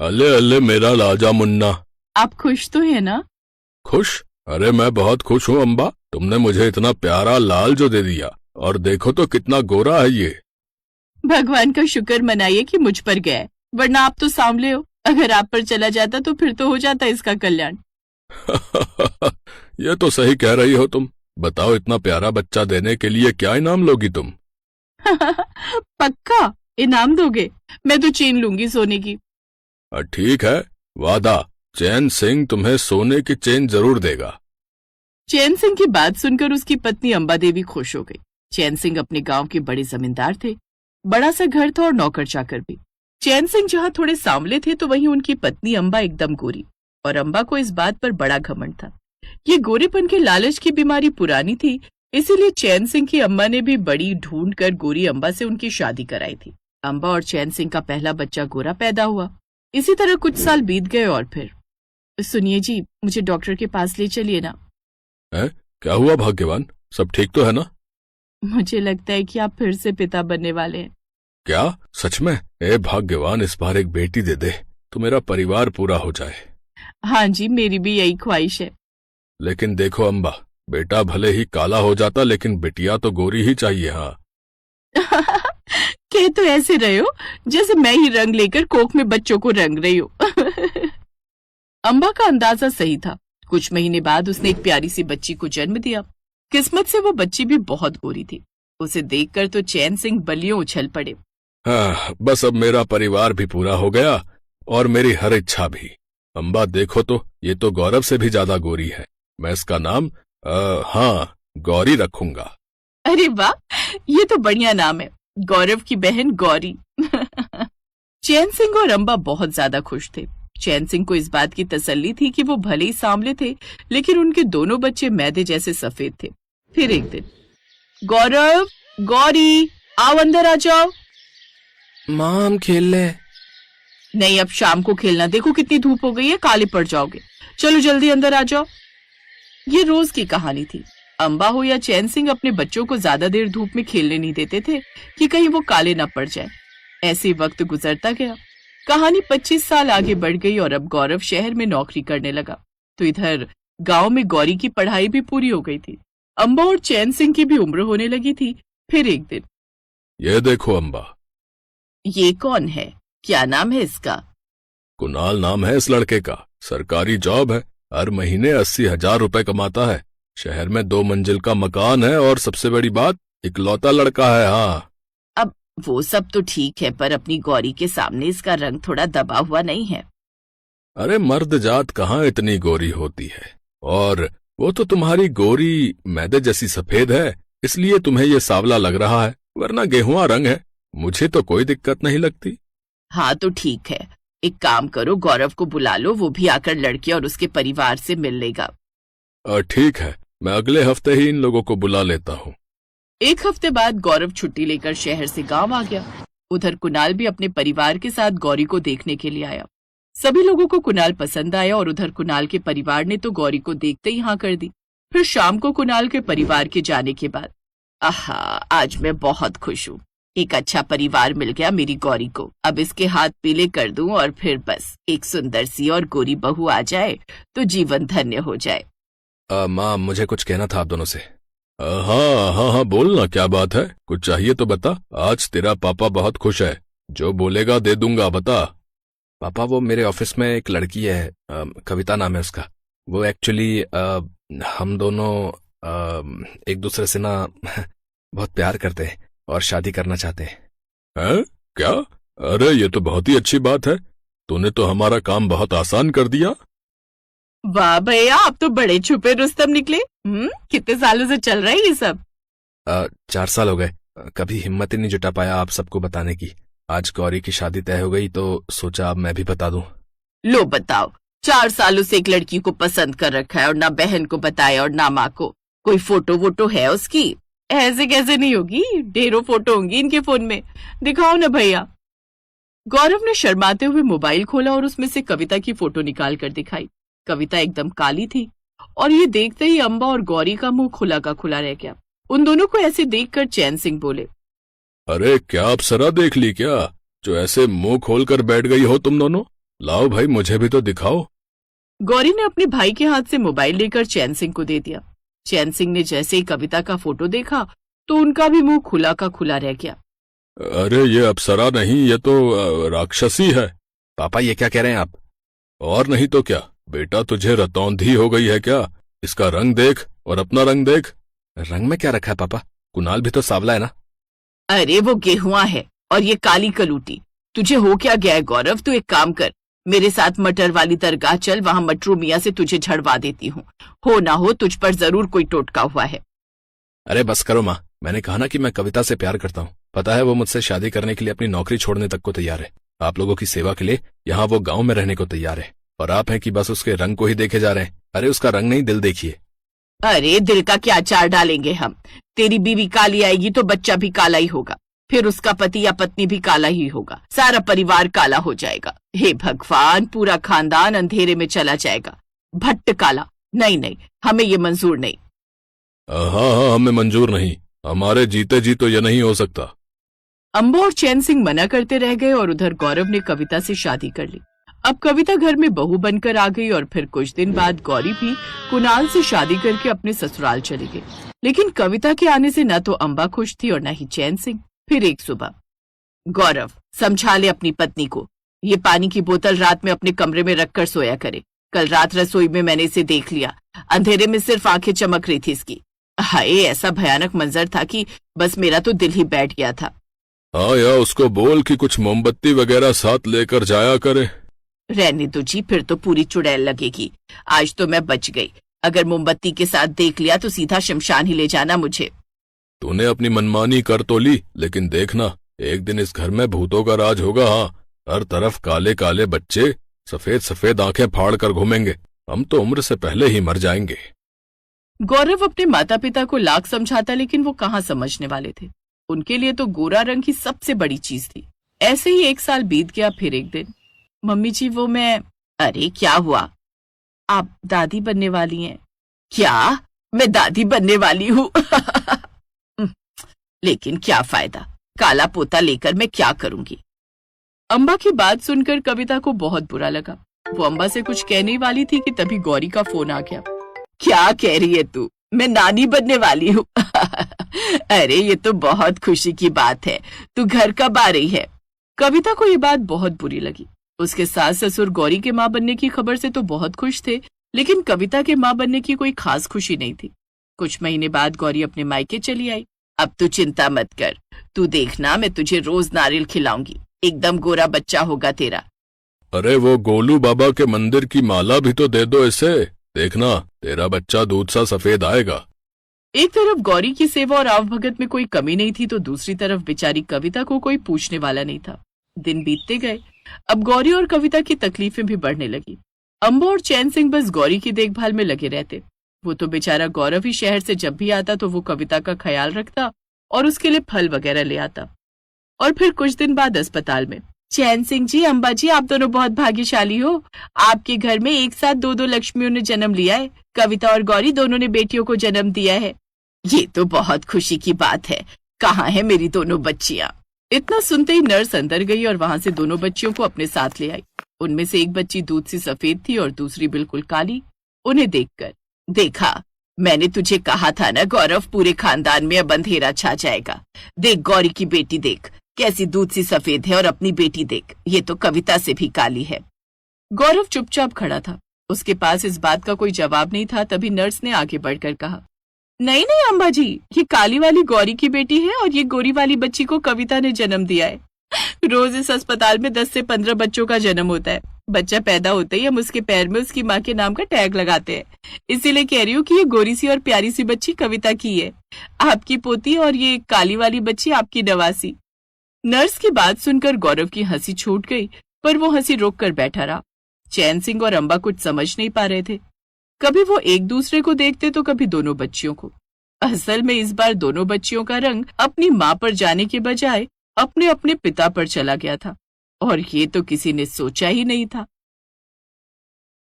अले अले मेरा लाजा मुन्ना। आप खुश तो है ना? खुश? अरे मैं बहुत खुश हूँ अम्बा। तुमने मुझे इतना प्यारा लाल जो दे दिया, और देखो तो कितना गोरा है ये। भगवान का शुक्र मनाइए कि मुझ पर गया है, वरना आप तो सांवले हो। अगर आप पर चला जाता तो फिर तो हो जाता इसका कल्याण। ये तो सही कह रही हो तुम। बताओ, इतना प्यारा बच्चा देने के लिए क्या इनाम लोगी तुम? पक्का इनाम दोगे? मैं तो चेन लूंगी सोने की। ठीक है, वादा। चैन सिंह तुम्हें सोने की चेन जरूर देगा। चैन सिंह की बात सुनकर उसकी पत्नी अंबा देवी खुश हो गई। चैन सिंह अपने गांव के बड़े जमींदार थे। बड़ा सा घर था और नौकर चाकर भी। चैन सिंह जहाँ थोड़े सांवले थे तो वहीं उनकी पत्नी अंबा एकदम गोरी, और अंबा को इस बात पर बड़ा घमंड था। ये गोरेपन के लालच की बीमारी पुरानी थी, इसीलिए चैन सिंह की अम्मा ने भी बड़ी ढूंढ कर गोरी अंबा से उनकी शादी कराई थी। अंबा और चैन सिंह का पहला बच्चा गोरा पैदा हुआ। इसी तरह कुछ साल बीत गए और फिर सुनिए जी, मुझे डॉक्टर के पास ले चलिए ना। क्या हुआ भाग्यवान? सब ठीक तो है ना? मुझे लगता है कि आप फिर से पिता बनने वाले हैं। क्या सच में? भाग्यवान, इस बार एक बेटी दे दे तो मेरा परिवार पूरा हो जाए। हाँ जी, मेरी भी यही ख्वाहिश है। लेकिन देखो अम्बा, बेटा भले ही काला हो जाता लेकिन बिटिया तो गोरी ही चाहिए। हाँ। कह तो ऐसे रहे हो जैसे मैं ही रंग लेकर कोख में बच्चों को रंग रही हूँ। अंबा का अंदाजा सही था। कुछ महीने बाद उसने एक प्यारी सी बच्ची को जन्म दिया। किस्मत से वो बच्ची भी बहुत गोरी थी। उसे देखकर तो चैन सिंह बलियों उछल पड़े। हाँ, बस अब मेरा परिवार भी पूरा हो गया और मेरी हर इच्छा भी। अम्बा देखो तो, ये तो गौरव से भी ज्यादा गोरी है। मैं इसका नाम हाँ, गौरी रखूंगा। अरे वाह, ये तो बढ़िया नाम है, गौरव की बहन गौरी। चैन सिंह और अंबा बहुत ज्यादा खुश थे। चैन सिंह को इस बात की तसल्ली थी कि वो भले ही सांवले थे, लेकिन उनके दोनों बच्चे मैदे जैसे सफेद थे। फिर एक दिन, गौरव, गौरी, आओ अंदर आ जाओ। माँ, हम खेल ले। नहीं, अब शाम को खेलना। देखो कितनी धूप हो गई है, काले पड़ जाओगे। चलो जल्दी अंदर आ जाओ। ये रोज की कहानी थी। अंबा हो या चैन सिंह अपने बच्चों को ज्यादा देर धूप में खेलने नहीं देते थे कि कहीं वो काले न पड़ जाए। ऐसे वक्त गुजरता गया। कहानी 25 साल आगे बढ़ गई और अब गौरव शहर में नौकरी करने लगा, तो इधर गांव में गौरी की पढ़ाई भी पूरी हो गई थी। अंबा और चैन सिंह की भी उम्र होने लगी थी। फिर एक दिन, ये देखो अम्बा। ये कौन है? क्या नाम है इसका? कुणाल नाम है इस लड़के का। सरकारी जॉब है, हर महीने 80,000 रुपए कमाता है। शहर में 2 मंजिल का मकान है और सबसे बड़ी बात, इकलौता लड़का है। हाँ। अब वो सब तो ठीक है, पर अपनी गौरी के सामने इसका रंग थोड़ा दबा हुआ नहीं है? अरे मर्द जात कहाँ इतनी गोरी होती है, और वो तो तुम्हारी गोरी मैदे जैसी सफेद है, इसलिए तुम्हें ये सांवला लग रहा है, वरना गेहुआ रंग है। मुझे तो कोई दिक्कत नहीं लगती। हाँ तो ठीक है, एक काम करो, गौरव को बुला लो, वो भी आकर लड़के और उसके परिवार से मिल लेगा। ठीक है, मैं अगले हफ्ते ही इन लोगों को बुला लेता हूँ। एक हफ्ते बाद गौरव छुट्टी लेकर शहर से गांव आ गया। उधर कुणाल भी अपने परिवार के साथ गौरी को देखने के लिए आया। सभी लोगों को कुणाल पसंद आया और उधर कुणाल के परिवार ने तो गौरी को देखते ही हाँ कर दी। फिर शाम को कुणाल के परिवार के जाने के बाद, आहा, आज मैं बहुत खुश हूँ। एक अच्छा परिवार मिल गया मेरी गौरी को। अब इसके हाथ पीले कर दूं और फिर बस एक सुंदर सी और गोरी बहू आ जाए तो जीवन धन्य हो जाए। माँ, मुझे कुछ कहना था आप दोनों से। हाँ हाँ हाँ, बोलना, क्या बात है? कुछ चाहिए तो बता। आज तेरा पापा बहुत खुश है, जो बोलेगा दे दूंगा। बता। पापा, वो मेरे ऑफिस में एक लड़की है, कविता नाम है उसका। वो एक्चुअली हम दोनों एक दूसरे से ना बहुत प्यार करते हैं और शादी करना चाहते हैं। हैं? क्या? अरे ये तो बहुत ही अच्छी बात है। तूने तो हमारा काम बहुत आसान कर दिया। वाह भैया, आप तो बड़े छुपे रुस्तम निकले। कितने सालों से चल रहा है ये सब? 4 साल हो गए, कभी हिम्मत ही नहीं जुटा पाया आप सबको बताने की। आज गौरी की शादी तय हो गई तो सोचा अब मैं भी बता दूं। लो बताओ, 4 सालों से एक लड़की को पसंद कर रखा है और ना बहन को बताया और ना माँ को। कोई फोटो वोटो है उसकी? ऐसे कैसे नहीं होगी, ढेरों फोटो होंगी इनके फोन में। दिखाओ ना भैया। गौरव ने शर्माते हुए मोबाइल खोला और उसमें से कविता की फोटो निकाल कर दिखाई। कविता एकदम काली थी और ये देखते ही अंबा और गौरी का मुंह खुला का खुला रह गया। उन दोनों को ऐसे देखकर चैन सिंह बोले, अरे क्या अप्सरा देख ली क्या, जो ऐसे मुंह खोलकर बैठ गई हो तुम दोनों? लाओ भाई, मुझे भी तो दिखाओ। गौरी ने अपने भाई के हाथ से मोबाइल लेकर चैन सिंह को दे दिया। चैन सिंह ने जैसे ही कविता का फोटो देखा तो उनका भी मुंह खुला का खुला रह गया। अरे ये अप्सरा नहीं, ये तो राक्षसी है। पापा ये क्या कह रहे हैं आप? और नहीं तो क्या बेटा, तुझे रतौंधी हो गई है क्या? इसका रंग देख और अपना रंग देख। रंग में क्या रखा है पापा? कुणाल भी तो सांवला है ना। अरे वो गेहुआ है और ये काली कलूटी। तुझे हो क्या गया है गौरव? तू एक काम कर, मेरे साथ मटर वाली दरगाह चल, वहां मटरू मियाँ से तुझे झड़वा देती हूँ। हो ना हो तुझ पर जरूर कोई टोटका हुआ है। अरे बस करो माँ, मैंने कहा ना कि मैं कविता से प्यार करता हूँ। पता है वो मुझसे शादी करने के लिए अपनी नौकरी छोड़ने तक को तैयार है। आप लोगों की सेवा के लिए यहाँ वो गांव में रहने को तैयार है, और आप हैं कि बस उसके रंग को ही देखे जा रहे हैं। अरे उसका रंग नहीं, दिल देखिए। अरे दिल का क्या अचार डालेंगे हम? तेरी बीवी काली आएगी तो बच्चा भी काला ही होगा, फिर उसका पति या पत्नी भी काला ही होगा, सारा परिवार काला हो जाएगा। हे भगवान, पूरा खानदान अंधेरे में चला जाएगा। भट्ट काला, नहीं नहीं, हमें ये मंजूर नहीं। हाँ हाँ, हमें मंजूर नहीं, हमारे जीते जी तो ये नहीं हो सकता। अंबा और चैन सिंह मना करते रह गए और उधर गौरव ने कविता से शादी कर ली। अब कविता घर में बहू बनकर आ गई और फिर कुछ दिन बाद गौरी भी कुणाल से शादी करके अपने ससुराल चली गई। लेकिन कविता के आने से न तो अंबा खुश थी और न ही चैन सिंह। फिर एक सुबह, गौरव समझा ले अपनी पत्नी को, ये पानी की बोतल रात में अपने कमरे में रखकर सोया करे। कल रात रसोई में मैंने इसे देख लिया, अंधेरे में सिर्फ आंखें चमक रही थी इसकी। हाय, ऐसा भयानक मंजर था कि बस मेरा तो दिल ही बैठ गया था। हाँ या उसको बोल कि कुछ मोमबत्ती वगैरह साथ लेकर जाया करे। रहने दो जी, फिर तो पूरी चुड़ैल लगेगी। आज तो मैं बच गई, अगर मोमबत्ती के साथ देख लिया तो सीधा शमशान ही ले जाना मुझे। तूने अपनी मनमानी कर तो ली, लेकिन देखना एक दिन इस घर में भूतों का राज होगा। हाँ, हर तरफ काले काले बच्चे सफेद सफेद आंखें फाड़ कर घूमेंगे। हम तो उम्र से पहले ही मर जाएंगे। गौरव अपने माता पिता को लाख समझाता, लेकिन वो कहाँ समझने वाले थे। उनके लिए तो गोरा रंग ही सबसे बड़ी चीज थी। ऐसे ही एक साल बीत गया। फिर एक दिन, मम्मी जी वो मैं। अरे क्या हुआ? आप दादी बनने वाली हैं। क्या? मैं दादी बनने वाली हूँ? लेकिन क्या फायदा, काला पोता लेकर मैं क्या करूंगी? अंबा की बात सुनकर कविता को बहुत बुरा लगा। वो अंबा से कुछ कहने वाली थी कि तभी गौरी का फोन आ गया। क्या कह रही है तू? मैं नानी बनने वाली हूँ। अरे ये तो बहुत खुशी की बात है। तू घर कब आ रही है? कविता को ये बात बहुत बुरी लगी। उसके सास ससुर गौरी के माँ बनने की खबर से तो बहुत खुश थे, लेकिन कविता के माँ बनने की कोई खास खुशी नहीं थी। कुछ महीने बाद गौरी अपने मायके चली आई। अब तू चिंता मत कर, तू देखना मैं तुझे रोज नारियल खिलाऊंगी, एकदम गोरा बच्चा होगा तेरा। अरे वो गोलू बाबा के मंदिर की माला भी तो दे दो इसे, देखना तेरा बच्चा दूध सा सफेद आएगा। एक तरफ गौरी की सेवा और आवभगत में कोई कमी नहीं थी, तो दूसरी तरफ बेचारी कविता को कोई पूछने वाला नहीं था। दिन बीतते गए। अब गौरी और कविता की तकलीफें भी बढ़ने लगी। अंबा और चैन सिंह बस गौरी की देखभाल में लगे रहते। वो तो बेचारा गौरव ही शहर से जब भी आता तो वो कविता का ख्याल रखता और उसके लिए फल वगैरह ले आता। और फिर कुछ दिन बाद अस्पताल में, चैन सिंह जी, अंबा जी, आप दोनों बहुत भाग्यशाली हो। आपके घर में एक साथ दो दो लक्ष्मियों ने जन्म लिया है। कविता और गौरी दोनों ने बेटियों को जन्म दिया है। ये तो बहुत खुशी की बात है। कहाँ है मेरी दोनों बच्चियां? इतना सुनते ही नर्स अंदर गई और वहां से दोनों बच्चियों को अपने साथ ले आई। उनमें से एक बच्ची दूध सी सफेद थी और दूसरी बिल्कुल काली। उन्हें देखकर, देखा, मैंने तुझे कहा था ना गौरव, पूरे खानदान में अब अंधेरा छा जाएगा। देख गौरी की बेटी देख, कैसी दूध सी सफेद है, और अपनी बेटी देख, ये तो कविता से भी काली है। गौरव चुपचाप खड़ा था, उसके पास इस बात का कोई जवाब नहीं था। तभी नर्स ने आगे बढ़कर कहा, नहीं नहीं अंबा जी, ये काली वाली गौरी की बेटी है और ये गोरी वाली बच्ची को कविता ने जन्म दिया है। रोज इस अस्पताल में 10 से 15 बच्चों का जन्म होता है। बच्चा पैदा होते ही हम उसके पैर में उसकी माँ के नाम का टैग लगाते हैं। इसीलिए कह रही हूँ कि ये गोरी सी और प्यारी सी बच्ची कविता की है, आपकी पोती, और ये काली वाली बच्ची आपकी नवासी। नर्स की बात सुनकर गौरव की हंसी छूट गई, पर वो हंसी रोक कर बैठा रहा। चैन सिंह और अंबा कुछ समझ नहीं पा रहे थे। कभी वो एक दूसरे को देखते तो कभी दोनों बच्चियों को। असल में इस बार दोनों बच्चियों का रंग अपनी माँ पर जाने के बजाय अपने अपने पिता पर चला गया था, और ये तो किसी ने सोचा ही नहीं था।